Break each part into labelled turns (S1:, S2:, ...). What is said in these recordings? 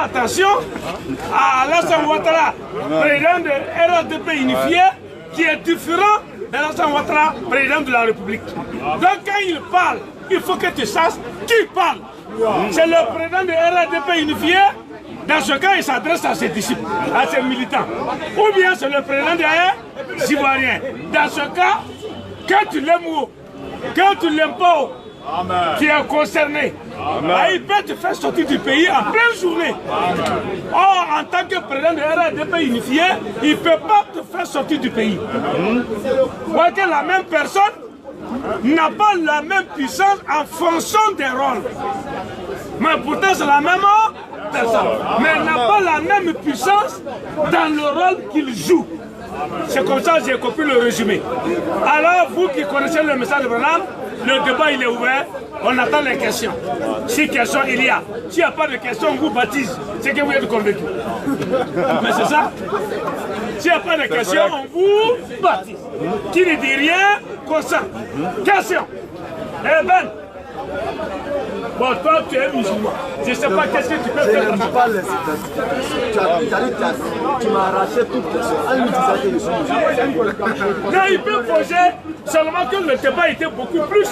S1: Attention à Alassane Ouattara, président de RDP unifié, qui est différent d'Alassane Ouattara, président de la République. Donc quand il parle, il faut que tu saches qui parle. C'est le président de RDP unifié. Dans ce cas, il s'adresse à ses disciples, à ses militants. Ou bien c'est le président des Ivoiriens. Dans ce cas, quand tu l'aimes ou quand tu l'aimes pas, qui est concerné, il peut te faire sortir du pays en pleine journée. Or, en tant que président de RDP unifié, il ne peut pas te faire sortir du pays. Parce que la même personne n'a pas la même puissance en fonction des rôles. Mais pourtant, c'est la même personne. Mais elle n'a pas la même puissance dans le rôle qu'il joue. C'est comme ça que j'ai compris le résumé. Alors, vous qui connaissez le message de Branham, le débat il est ouvert, on attend les questions. Si questions il y a, s'il n'y a pas de questions, on vous baptise. C'est que vous êtes convaincus. Mais c'est ça. S'il n'y a pas de questions, on vous baptise. Qui ne dit rien, consent. Question. Eh ben, bon, toi tu es musulman. Je ne sais pas qu'est-ce que tu peux faire.
S2: Je n'aime pas les tu m'as arraché toute question. En lui disant que je suis musulman.
S1: Non, il peut poser seulement que le débat était beaucoup plus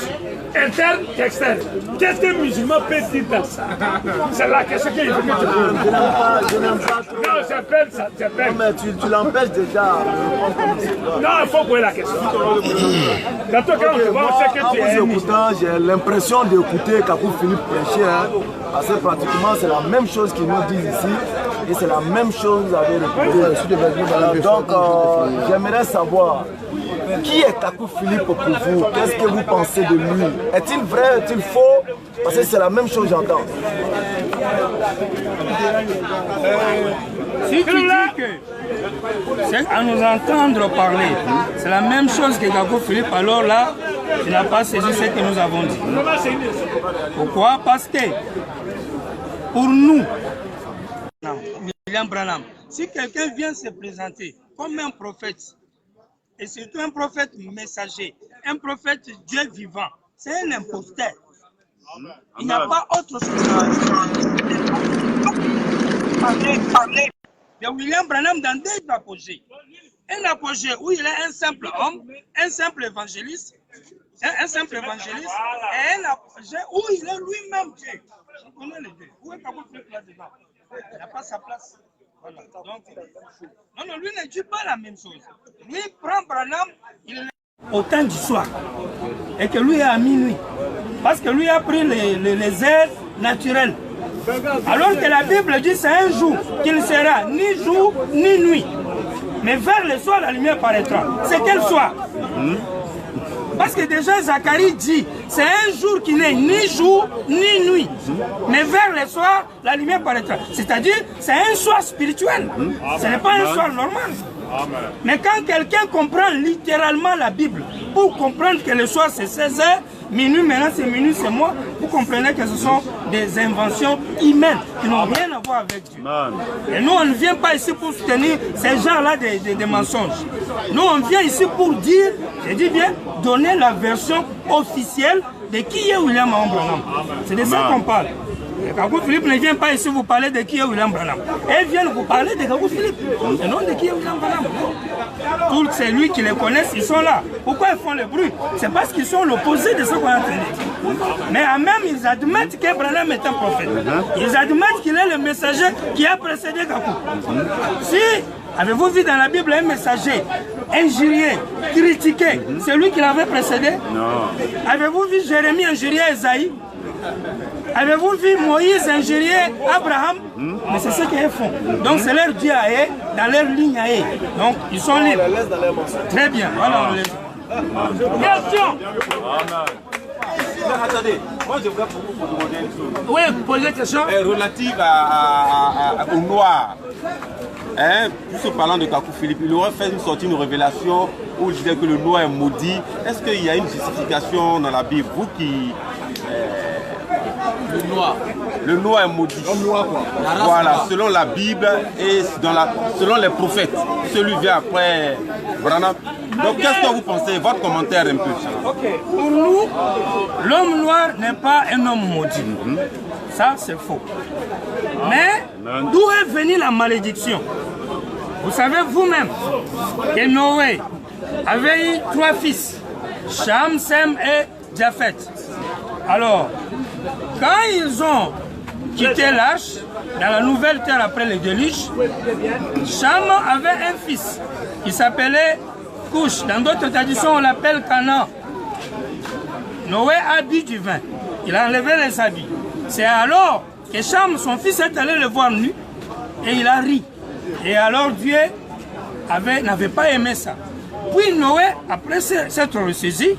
S1: interne qu'externe. Qu'est-ce qu'un musulman peut dire dans ça? C'est la question qu'il faut que tu poses.
S2: Je n'aime pas trop.
S1: Non, c'est peine ça, c'est peine.
S2: Non, mais tu l'empêches déjà.
S1: Non, il faut poser la question. Dans tout cas, on sait que tu es
S2: écoutant, j'ai l'impression d'écouter Kakou Philippe prêcher. Parce que pratiquement c'est la même chose qu'ils nous disent ici. Et c'est la même chose que vous avez répété. Donc, j'aimerais savoir, qui est Kakou Philippe pour vous? Qu'est-ce que vous pensez de lui? Est-il vrai, est-il faux? Parce que c'est la même chose, j'entends.
S3: Si tu dis que c'est à nous entendre parler, c'est la même chose que Kakou Philippe, alors là, tu n'as pas saisi ce que nous avons dit. Pourquoi? Parce que pour nous, William Branham, si quelqu'un vient se présenter comme un prophète, et surtout un prophète messager, un prophète Dieu vivant, c'est un imposteur. Il n'y a pas autre chose de William Branham dans des apogées. Un apogée où il est un simple homme, un simple évangéliste, et un apogée où il est lui-même Dieu. Je connais les deux. Où est Kakou Philippe là-dedans? Il n'a pas sa place. Voilà. Donc, non, lui ne dit pas la même chose. Lui prend Branham, il est au temps du soir. Et que lui est à minuit. Parce que lui a pris les airs naturels. Alors que la Bible dit c'est un jour qu'il sera ni jour ni nuit. Mais vers le soir, la lumière paraîtra. C'est quel soir? Parce que déjà Zacharie dit, c'est un jour qui n'est ni jour ni nuit. Mais vers le soir, la lumière paraîtra. C'est-à-dire, c'est un soir spirituel. Ce n'est pas un soir normal. Mais quand quelqu'un comprend littéralement la Bible, pour comprendre que le soir c'est 16h, minuit maintenant c'est minuit, c'est moi, vous comprenez que ce sont des inventions humaines qui n'ont rien à voir avec Dieu. Et nous on ne vient pas ici pour soutenir ces gens-là des mensonges. Nous on vient ici pour dire, je dis bien, donner la version officielle de qui est William Branham. C'est de ça qu'on parle. Kakou Philippe ne vient pas ici vous parler de qui est William Branham. Elle vient vous parler de Kakou Philippe, et non de qui est William Branham. Tous ces lui qui les connaissent, ils sont là. Pourquoi ils font le bruit? C'est parce qu'ils sont l'opposé de ce qu'on a entendu. Mais en même, ils admettent que Branham est un prophète. Ils admettent qu'il est le messager qui a précédé Kakou. Si, avez-vous vu dans la Bible un messager injurié, critiqué, c'est lui qui l'avait précédé? Non. Avez-vous vu Jérémie injurier Esaïe? Avez-vous vu Moïse injurier Abraham? Mais c'est ce qu'ils font. Donc c'est leur Dieu à eux, dans leur ligne à eux. Donc ils sont libres. Très bien. Voilà, on les... Question.
S4: Attendez, moi je voudrais vous demander une chose.
S1: Oui, posez la question.
S4: Relative au noir. Juste parlant de Kakou Philippe, il aurait fait une révélation où il disait que le noir est maudit. Est-ce qu'il y a une justification dans la Bible? Vous qui... Le noir est maudit. Voilà, selon la Bible et selon les prophètes. Celui vient après Branham. Donc qu'est-ce que vous pensez? Votre commentaire un peu.
S3: Ok. Pour nous, l'homme noir n'est pas un homme maudit. Ça, c'est faux. Mais est venue la malédiction? Vous savez vous-même que Noé avait eu 3 fils, Cham, Sem et Japhet. Alors, quand ils ont quitté l'arche, dans la nouvelle terre après le déluge, Cham avait un fils qui s'appelait Couche. Dans d'autres traditions, on l'appelle Canaan. Noé a bu du vin. Il a enlevé les habits. C'est alors que Cham, son fils, est allé le voir nu et il a ri. Et alors Dieu n'avait pas aimé ça. Puis Noé, après s'être ressaisi,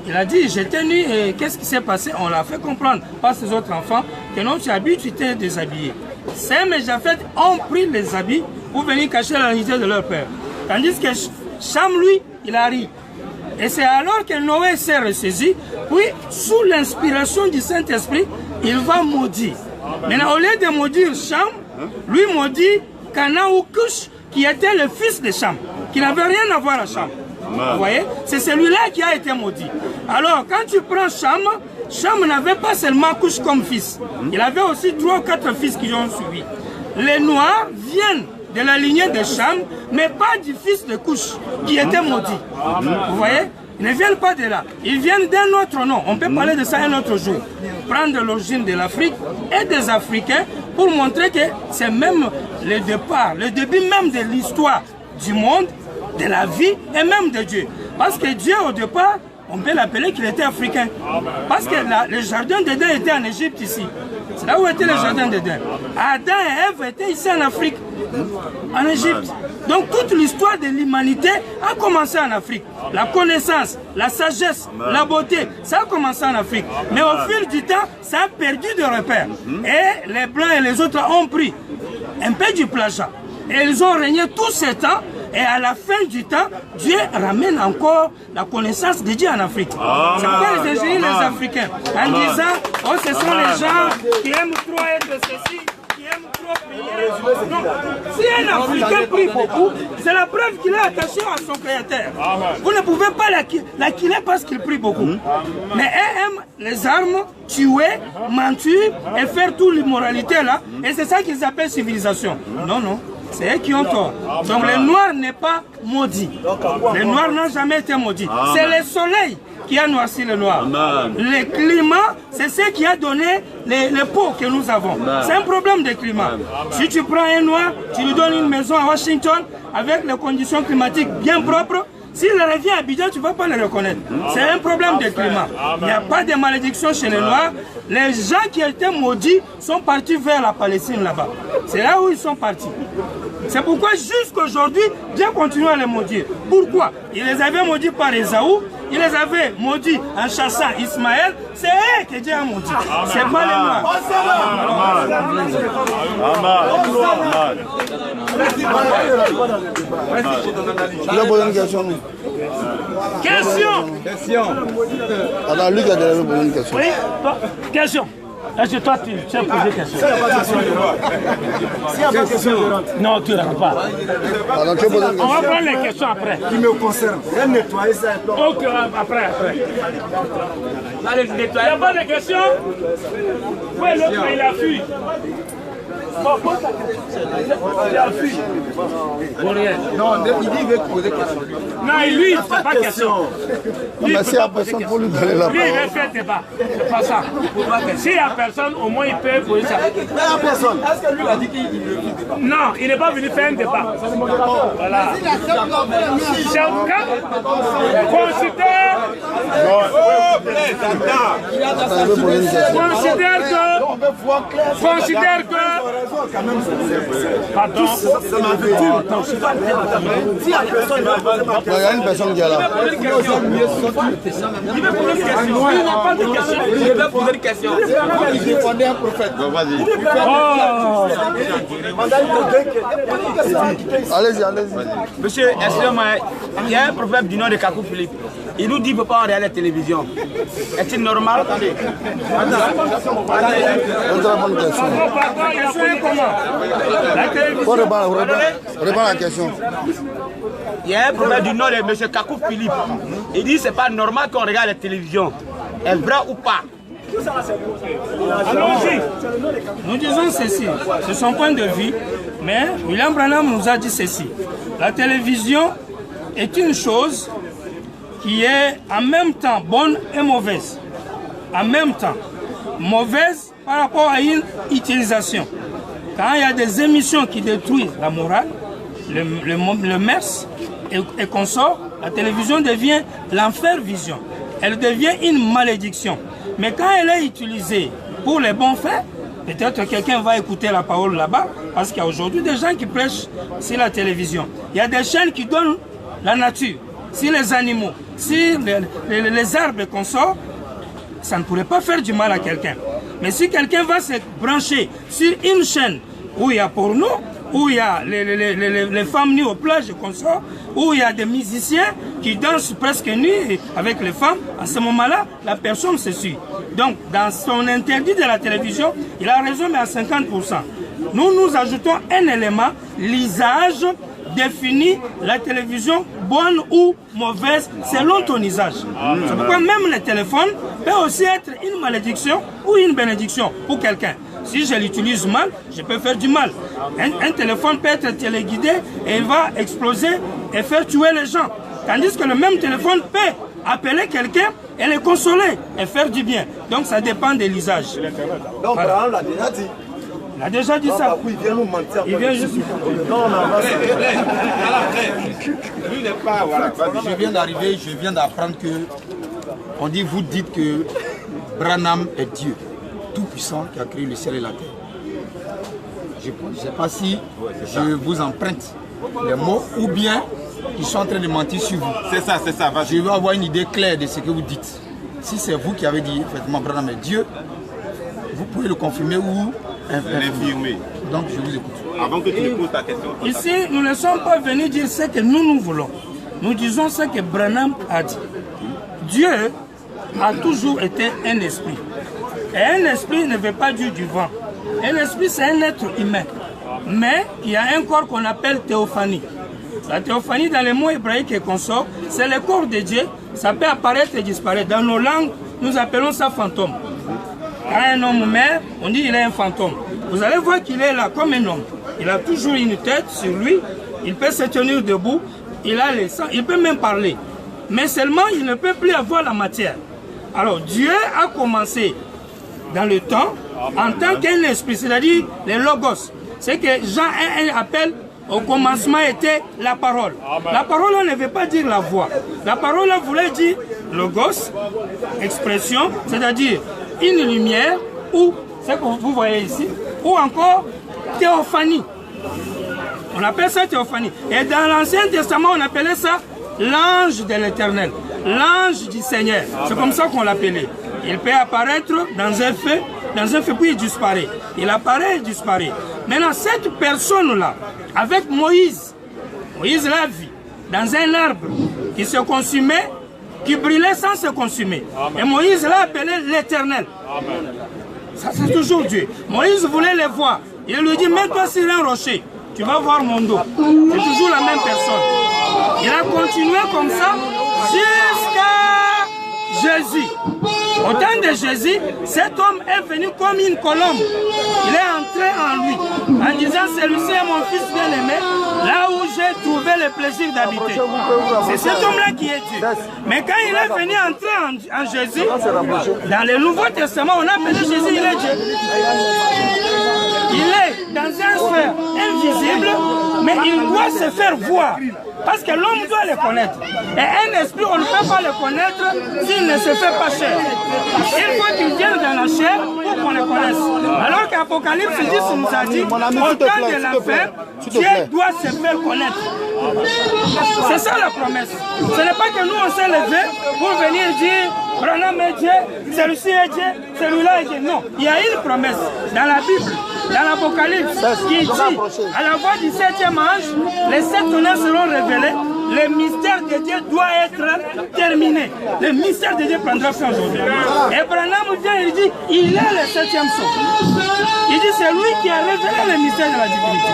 S3: il a dit, j'étais nu et qu'est-ce qui s'est passé? On l'a fait comprendre par ses autres enfants que non, tu as bu, tu t'es déshabillé. Sem et Japhet ont pris les habits pour venir cacher la nudité de leur père. Tandis que Cham, lui, il a ri. Et c'est alors que Noé s'est ressaisi, puis sous l'inspiration du Saint-Esprit, il va maudire. Maintenant, au lieu de maudire Cham, lui maudit Canaan ou Cush, qui était le fils de Cham, qui n'avait rien à voir à Cham. Vous voyez? C'est celui-là qui a été maudit. Alors, quand tu prends Cham, Cham n'avait pas seulement Cush comme fils. Il avait aussi 3 ou 4 fils qui ont suivi. Les Noirs viennent de la lignée de Cham, mais pas du fils de Cush, qui était maudit. Vous voyez? Ils ne viennent pas de là. Ils viennent d'un autre nom. On peut parler de ça un autre jour. Prendre l'origine de l'Afrique et des Africains pour montrer que c'est même le départ, le début même de l'histoire du monde, de la vie et même de Dieu. Parce que Dieu, au départ, on peut l'appeler qu'il était africain. Parce que le jardin d'Éden était en Égypte ici. C'est là où était le jardin d'Éden. Adam et Ève étaient ici en Afrique, en Égypte. Donc toute l'histoire de l'humanité a commencé en Afrique. La connaissance, la sagesse, la beauté, ça a commencé en Afrique. Mais au fil du temps, ça a perdu de repères. Et les Blancs et les autres ont pris un peu du plagiat. Et ils ont régné tout ce temps. Et à la fin du temps, Dieu ramène encore la connaissance de Dieu en Afrique. C'est pourquoi ils ingénient les Africains en disant, oh, ce sont les gens qui aiment trop être ceci, qui aiment trop prier. Non. Si un Africain prie beaucoup, c'est la preuve qu'il est attaché à son Créateur. Vous ne pouvez pas l'acquiller parce qu'il prie beaucoup. Mais eux aiment les armes, tuer, mentir et faire toute l'immoralité là. Et c'est ça qu'ils appellent civilisation. Non, non. C'est eux qui ont tort. Donc le noir n'est pas maudit. Le noir n'a jamais été maudit. C'est le soleil qui a noirci le noir. Le climat, c'est ce qui a donné les peaux que nous avons. C'est un problème de climat. Si tu prends un noir, tu lui donnes une maison à Washington avec les conditions climatiques bien propres, s'il revient à Abidjan, tu ne vas pas le reconnaître. C'est un problème de climat. Il n'y a pas de malédiction chez les Noirs. Les gens qui étaient maudits sont partis vers la Palestine là-bas. C'est là où ils sont partis. C'est pourquoi jusqu'aujourd'hui, Dieu continue à les maudire. Pourquoi? Il les avait maudits par Esaü, il les avait maudits en chassant Ismaël. C'est eux que Dieu a maudit. C'est pas les Noirs.
S5: Je vais poser une question.
S3: Question.
S5: Alors, lui qui a déjà posé une question.
S3: Oui, question. Est-ce que toi, tu sais poser question?
S2: S'il n'y a pas de question,
S3: non, tu ne rentres pas.
S5: Alors, tu veux poser une question.
S3: On va prendre les questions après.
S2: qui me concerne. Je vais nettoyer ça.
S3: Ok, après. Allez, nettoyer. Il n'y a pas de questions? Oui, l'autre, il a fui. Bon, pose ta question. Il a fui. Pour rien.
S2: Non, il dit qu'il veut poser question.
S3: Non, lui, c'est pas question.
S5: Mais s'il n'y a personne pour lui donner la
S3: Lui, il
S5: parole.
S3: veut faire débat. C'est pas ça. S'il n'y a personne, au moins il peut poser ça.
S2: Il n'y a personne. Est-ce que lui a dit qu'il veut débat?
S3: Non, il n'est pas venu faire un débat. Voilà. Chacun considère Pardon.
S5: Il y a une personne qui est là.
S3: Il veut poser une question. Il n'a pas de question. Il veut poser une question.
S5: Il répondait à un prophète. Allez-y, allez-y.
S6: Monsieur, excusez-moi, il y a un prophète du nom de Kakou Philippe. Il nous dit qu'il ne peut pas regarder la télévision. Est-il normal? Attendez.
S5: Répondez à la question.
S6: Il y a un prophète du nom de M. Kakou Philippe. Il dit que ce n'est pas normal qu'on regarde la télévision. Est-ce vrai ou pas?
S3: Allons-y. Nous disons ceci, c'est son point de vue, mais William Branham nous a dit ceci. La télévision est une chose qui est en même temps bonne et mauvaise. En même temps, mauvaise par rapport à une utilisation. Quand il y a des émissions qui détruisent la morale, le mœurs et consorts, la télévision devient l'enfer vision. Elle devient une malédiction. Mais quand elle est utilisée pour les bons faits, peut-être quelqu'un va écouter la parole là-bas, parce qu'il y a aujourd'hui des gens qui prêchent sur la télévision. Il y a des chaînes qui donnent la nature, sur les animaux, sur les arbres et consorts. Ça ne pourrait pas faire du mal à quelqu'un. Mais si quelqu'un va se brancher sur une chaîne où il y a porno, où il y a les femmes nues aux plages et consorts, où il y a des musiciens qui dansent presque nus avec les femmes, à ce moment-là, la personne se suit. Donc, dans son interdit de la télévision, il a raison, mais à 50%. Nous ajoutons un élément, l'usage définit la télévision bonne ou mauvaise selon ton usage. C'est pourquoi même le téléphone peut aussi être une malédiction ou une bénédiction pour quelqu'un. Si je l'utilise mal, je peux faire du mal. Un téléphone peut être téléguidé et il va exploser et faire tuer les gens. Tandis que le même téléphone peut appeler quelqu'un et le consoler et faire du bien. Donc ça dépend de l'usage.
S2: Donc, voilà. On l'a déjà dit.
S3: Il a déjà dit ça.
S2: Il vient nous mentir.
S3: Il vient juste.
S7: Je viens d'arriver, je viens d'apprendre que on dit, vous dites que Branham est Dieu, tout puissant qui a créé le ciel et la terre. Je ne sais pas si je vous emprunte les mots ou bien ils sont en train de mentir sur vous.
S4: C'est ça, c'est ça.
S7: Je veux avoir une idée claire de ce que vous dites. Si c'est vous qui avez dit effectivement Branham est Dieu, vous pouvez le confirmer ou
S4: l'infirmer.
S7: Donc je vous écoute.
S4: Avant que tu me poses ta question.
S3: Ici, nous ne sommes pas venus dire ce que nous voulons. Nous disons ce que Branham a dit. Dieu a toujours été un esprit. Et un esprit ne veut pas dire du vent. Un esprit, c'est un être humain. Mais il y a un corps qu'on appelle théophanie. La théophanie, dans les mots hébraïques et consorts, c'est le corps de Dieu. Ça peut apparaître et disparaître. Dans nos langues, nous appelons ça fantôme. Quand un homme meurt, on dit qu'il est un fantôme. Vous allez voir qu'il est là comme un homme. Il a toujours une tête sur lui. Il peut se tenir debout. Il a les sangs. Il peut même parler. Mais seulement, il ne peut plus avoir la matière. Alors, Dieu a commencé dans le temps en tant qu'un esprit, c'est-à-dire les logos. C'est que Jean 1 appelle, au commencement était la parole. La parole, on ne veut pas dire la voix. La parole, on voulait dire logos, expression, c'est-à-dire une lumière, ou, ce que vous voyez ici, ou encore théophanie. On appelle ça théophanie. Et dans l'Ancien Testament, on appelait ça l'ange de l'Éternel, l'ange du Seigneur. C'est comme ça qu'on l'appelait. Il peut apparaître dans un feu, puis il disparaît. Il apparaît et disparaît. Maintenant, cette personne-là, avec Moïse l'a vu dans un arbre qui se consumait, qui brûlait sans se consumer. Et Moïse l'a appelé l'Éternel. Ça, c'est toujours Dieu. Moïse voulait le voir. Il lui dit, mets-toi sur un rocher, tu vas voir mon dos. C'est toujours la même personne. Il a continué comme ça jusqu'à Jésus. Au temps de Jésus, cet homme est venu comme une colombe. Il est entré en lui, en disant, celui-ci est mon fils bien-aimé, là où j'ai trouvé le plaisir d'habiter. C'est cet homme-là qui est Dieu. Mais quand il est venu entrer en Jésus, dans le Nouveau Testament, on a appelé Jésus, il est Dieu. Il est dans un sphère invisible, mais il doit se faire voir. Parce que l'homme doit le connaître. Et un esprit, on ne peut pas le connaître s'il ne se fait pas chair. Il faut qu'il vienne dans la chair pour qu'on le connaisse. Alors qu'Apocalypse 10 nous a dit, au temps de la fin, Dieu doit se faire connaître. C'est ça la promesse. Ce n'est pas que nous on s'est levé pour venir dire, Branham est Dieu, celui-ci est Dieu, celui-là est Dieu. Non, il y a une promesse dans la Bible, dans l'Apocalypse, qui dit, à la voix du 7e ange, les 7 tonnerres seront révélés, le mystère de Dieu doit être terminé. Le mystère de Dieu prendra fin aujourd'hui. Et Branham vient, il dit, il est le 7e son. Il dit, c'est lui qui a révélé le mystère de la divinité.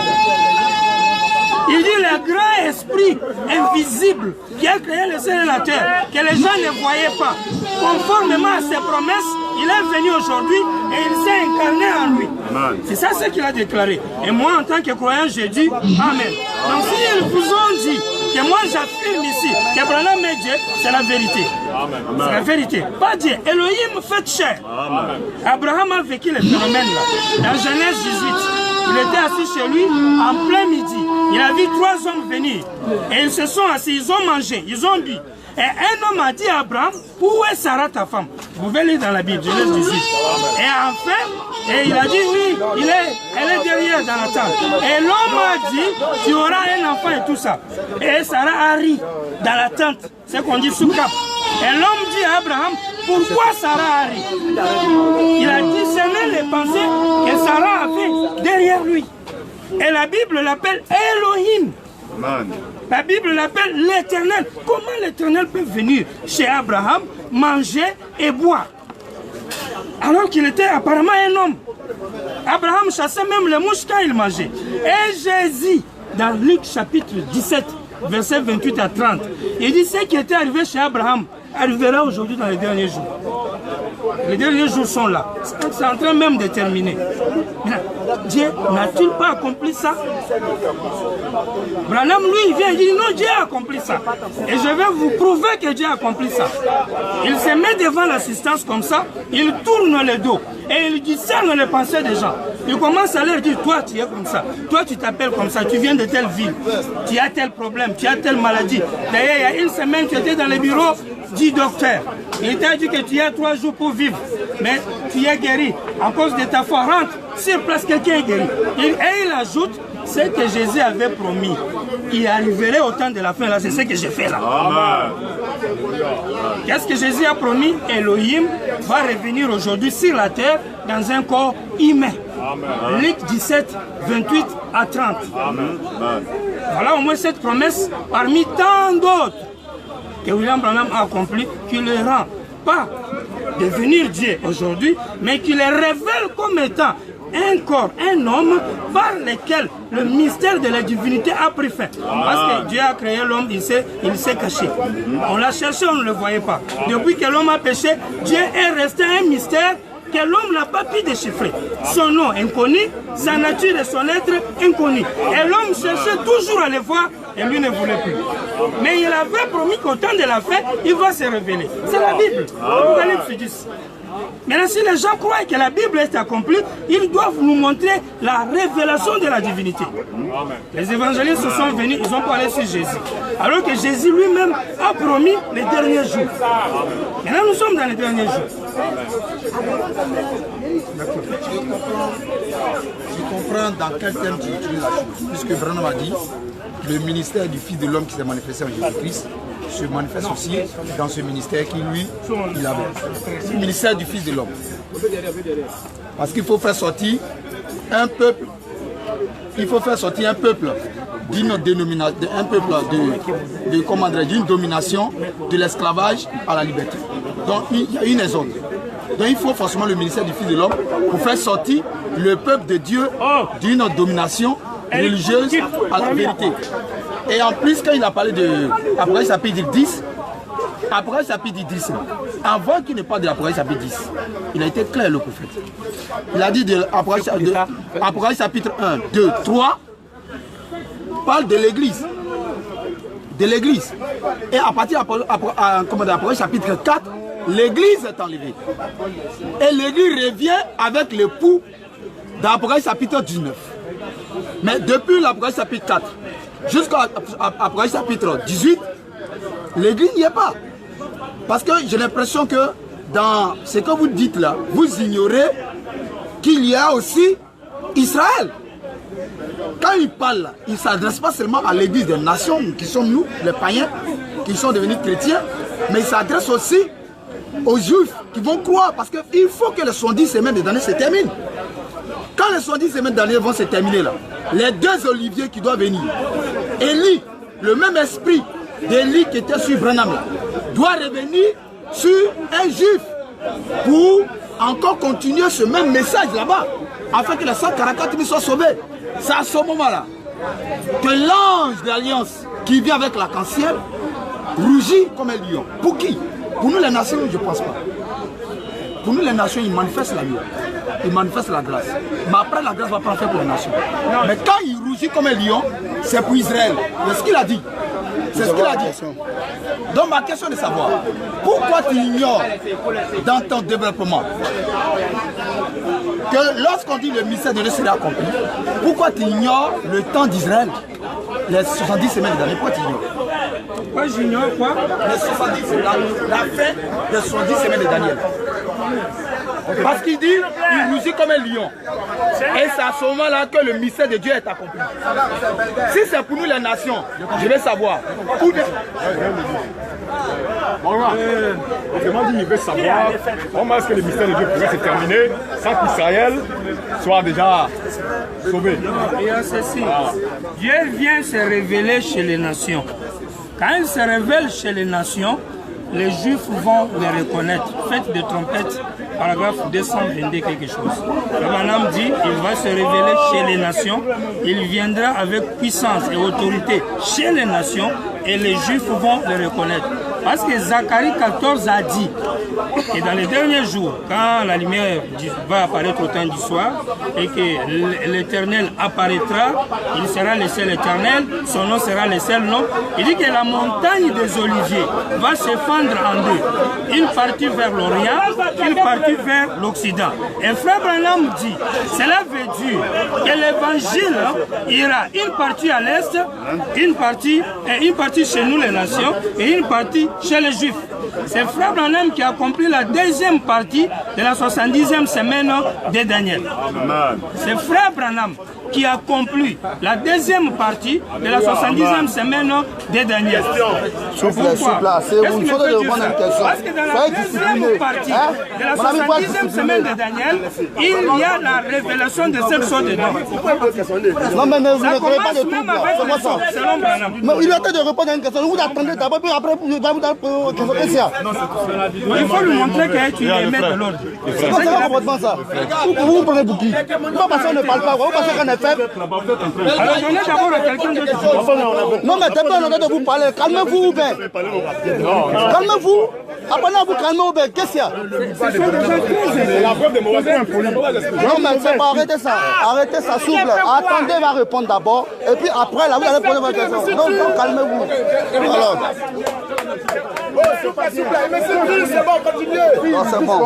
S3: Il dit le grand esprit invisible qui a créé le ciel et la terre, que les gens ne voyaient pas. Conformément à ses promesses, il est venu aujourd'hui et il s'est incarné en lui. C'est ça ce qu'il a déclaré. Et moi, en tant que croyant, j'ai dit Amen. Donc si ils vous ont dit que moi j'affirme ici que Branham est Dieu, c'est la vérité. C'est la vérité. Pas Dieu. Elohim fait chair. Abraham a vécu le phénomène là. Dans Genèse 18, il était assis chez lui en plein midi. Il a vu 3 hommes venir. Et ils se sont assis, ils ont mangé, ils ont bu. Et un homme a dit à Abraham, où est Sarah ta femme? Vous pouvez lire dans la Bible, Genèse 18. Et enfin, et il a dit oui, elle est derrière dans la tente. Et l'homme a dit, tu auras un enfant et tout ça. Et Sarah a ri dans la tente, c'est qu'on dit sous cap. Et l'homme dit à Abraham, pourquoi Sarah a ri? Il a discerné les pensées que Sarah avait derrière lui. Et la Bible l'appelle Elohim. La Bible l'appelle l'Éternel. Comment l'Éternel peut venir chez Abraham, manger et boire? Alors qu'il était apparemment un homme. Abraham chassait même les mouches quand il mangeait. Et Jésus, dans Luc chapitre 17, versets 28 à 30, il dit ce qui était arrivé chez Abraham arrivera aujourd'hui dans les derniers jours. Les derniers jours sont là. C'est en train même de terminer. Dieu n'a-t-il pas accompli ça? Branham, lui, il vient et dit non, Dieu a accompli ça. Et je vais vous prouver que Dieu a accompli ça. Il se met devant l'assistance comme ça, il tourne le dos et il discerne les pensées des gens. Il commence à leur dire, toi tu es comme ça, toi tu t'appelles comme ça, tu viens de telle ville, tu as tel problème, tu as telle maladie. D'ailleurs, il y a une semaine, tu étais dans le bureau du docteur. Il t'a dit que tu as 3 jours pour vivre, mais tu es guéri. À cause de ta foi, rentre sur place, quelqu'un est guéri. Et il ajoute ce que Jésus avait promis. Il arriverait au temps de la fin, là, c'est ce que j'ai fait là. Qu'est-ce que Jésus a promis? Elohim va revenir aujourd'hui sur la terre dans un corps humain. Luc 17, 28 à 30. Voilà au moins cette promesse parmi tant d'autres que William Branham a accompli, qui le rend pas devenir Dieu aujourd'hui, mais qui le révèle comme étant un corps, un homme par lequel le mystère de la divinité a pris fin. Parce que Dieu a créé l'homme, il s'est caché. On l'a cherché, on ne le voyait pas. Depuis que l'homme a péché, Dieu est resté un mystère que l'homme n'a pas pu déchiffrer. Son nom inconnu, sa nature et son être inconnu. Et l'homme cherchait toujours à le voir et lui ne voulait plus. Mais il avait promis qu'au temps de la fin, il va se révéler. C'est la Bible. Apocalypse 10. Maintenant, si les gens croient que la Bible est accomplie, ils doivent nous montrer la révélation de la divinité. Les évangélistes sont venus, ils ont parlé sur Jésus. Alors que Jésus lui-même a promis les derniers jours. Maintenant, nous sommes dans les derniers jours.
S7: Je comprends dans quel terme tu utilises la chose. Puisque Branham a dit, le ministère du Fils de l'homme qui s'est manifesté en Jésus-Christ se manifeste aussi dans ce ministère qui lui, il avait. C'est le ministère du Fils de l'homme. Parce qu'il faut faire sortir un peuple, d'une dénomination, un peuple d'une domination de l'esclavage à la liberté. Donc il y a une zone. Donc il faut forcément le ministère du Fils de l'homme pour faire sortir le peuple de Dieu d'une domination religieuse à la vérité. Et en plus, quand il a parlé de Apocalypse chapitre 10, Apocalypse chapitre 10, avant qu'il ne parle de Apocalypse chapitre 10, il a été clair le prophète. Il a dit de Apocalypse chapitre 1, 2, 3, parle de l'église. De l'église. Et à partir d'Apocalypse chapitre 4, l'église est enlevée. Et l'église revient avec l'époux d'Apocalypse chapitre 19. Mais depuis l'Apocalypse chapitre 4 jusqu'à l'Apocalypse chapitre 18, l'église n'y est pas. Parce que j'ai l'impression que dans ce que vous dites là, vous ignorez qu'il y a aussi Israël. Quand il parle là, il ne s'adresse pas seulement à l'église des nations qui sommes nous, les païens, qui sont devenus chrétiens, mais il s'adresse aussi aux juifs qui vont croire, parce qu'il faut que les 70 semaines de l'année se terminent. Quand les 70 semaines d'année vont se terminer là, les 2 oliviers qui doivent venir, Élie, le même esprit d'Élie qui était sur Branham là, doit revenir sur un juif pour encore continuer ce même message là-bas, afin que les 144 000 soient sauvés. C'est à ce moment-là que l'ange de l'Alliance qui vient avec l'arc-en-ciel rougit comme un lion. Pour qui? Pour nous les nations, je ne pense pas. Pour nous les nations, ils manifestent la loi. Ils manifestent la grâce. Mais après, la grâce va pas faire pour les nations. Mais quand il rougit comme un lion, c'est pour Israël. C'est ce qu'il a dit. C'est ce qu'il a dit. Donc ma question est de savoir, pourquoi tu ignores dans ton développement que lorsqu'on dit le mystère de Dieu sera accompli, pourquoi tu ignores le temps d'Israël, les 70 semaines d'année? Pourquoi tu ignores?
S3: Pourquoi j'ignore quoi?
S7: Les 70 semaines, la fin des 70 semaines de Daniel. Parce qu'il dit, il rougit comme un lion. Et c'est à ce moment-là que le mystère de Dieu est accompli. Si c'est pour nous les nations, je vais savoir.
S8: Autrement dit, il veut savoir comment est-ce que le mystère de Dieu pourrait se terminer sans qu'Israël soit déjà sauvé.
S3: Dieu vient se révéler chez les nations. Quand il se révèle chez les nations, les Juifs vont les reconnaître. Fête de trompette, paragraphe 222 quelque chose. Le Branham dit, il va se révéler chez les nations, il viendra avec puissance et autorité chez les nations et les Juifs vont les reconnaître. Parce que Zacharie 14 a dit que dans les derniers jours, quand la lumière va apparaître au temps du soir et que l'Éternel apparaîtra, il sera le seul éternel, son nom sera le seul nom. Il dit que la montagne des Oliviers va se fendre en deux. Une partie vers l'Orient, une partie vers l'Occident. Et Frère Branham dit, cela veut dire que l'évangile ira une partie à l'Est, une partie chez nous les nations et une partie chez les Juifs. C'est Frère Branham qui a accompli la deuxième partie de la 70e semaine de Daniel. C'est Frère Branham qui a accompli la deuxième partie de la 70e semaine de Daniel. Pourquoi? Parce que dans la deuxième partie de la 70e semaine de Daniel, il y a la révélation de cette sorte de nom.
S5: Non, mais vous ne connaissez pas de
S3: Même
S5: tout.
S3: avec les autres, selon Branham.
S5: Il a de répondre à une question. Vous attendez d'abord, puis après, vous allez vous donner une question.
S3: Il faut lui montrer que tu es maître de l'ordre.
S5: C'est quoi ce comportement ça? Vous prenez pour qui? Pourquoi parce qu'on ne parle pas? Vous pensez qu'on est faible?
S3: Alors donnez d'abord à quelqu'un d'autre.
S5: Non, mais t'es pas en train de vous parler. Calmez-vous ou bien? Calmez-vous. Apprenez à vous calmer ou bien? Qu'est-ce qu'il y a?
S8: C'est la preuve de mauvais impoli.
S5: Non, mais c'est pas arrêtez ça. Arrêtez ça, s'il vous plaît. Attendez, il va répondre d'abord. Et puis après, là, vous allez poser votre question. Non, non, calmez-vous. Alors.
S8: C'est bon, continuez.
S5: Non, c'est bon.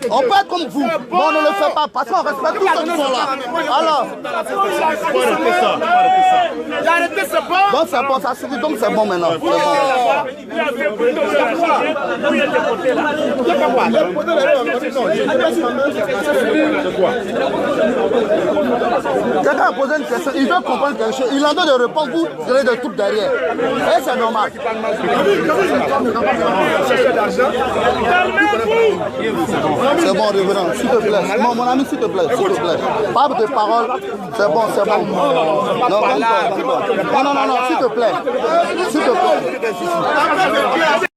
S5: On peut être comme vous, mais on ne le fait pas parce qu'on respecte tous ceux qui sont là. Alors. Donc c'est bon, ça suffit, donc c'est bon maintenant. Quelqu'un a posé une question, il veut comprendre quelque chose, il en doit de répondre, vous allez de tout derrière. Et c'est normal. C'est bon, révérend, s'il te plaît. Mon ami, s'il te plaît, s'il te plaît. Pas de parole, c'est bon, c'est bon. Non, non, non, s'il te plaît. S'il te plaît.